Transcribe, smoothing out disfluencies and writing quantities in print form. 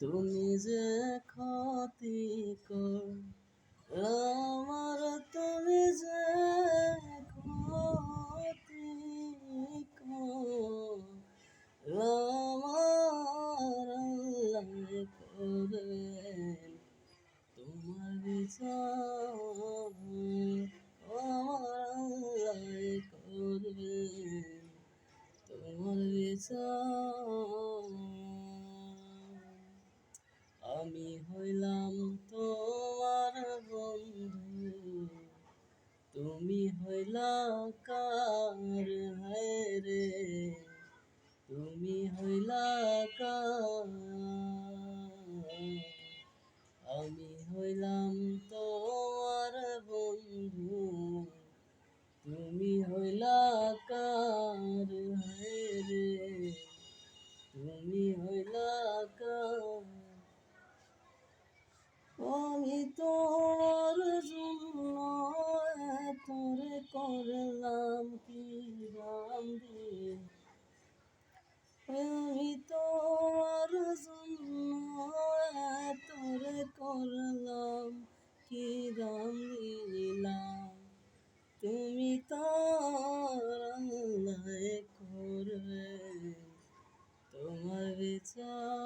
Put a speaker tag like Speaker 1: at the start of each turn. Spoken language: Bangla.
Speaker 1: তুমি যে ক্ষতি কর আমার, তুমি যে ক্ষতি কর আমার, আল্লাহ করবেন তোমার বিচার, আমার আল্লাহ করবেন তোমার বিচার। আমি হইলাম তোমার বন্ধু, তুমি হইলা কার, হায় রে তুমি হইলা কার। আমি হইলাম তোমার বন্ধু, তুমি হইলা কার, হায় রে তুমি হইলা কার। আমি তোর জন্য তোরে করলাম কি রামদি, আমি তোর জন্য তোরে করলাম কি রামলীলা। তুমি তোর আল্লাহ করবে তোমার বিচার।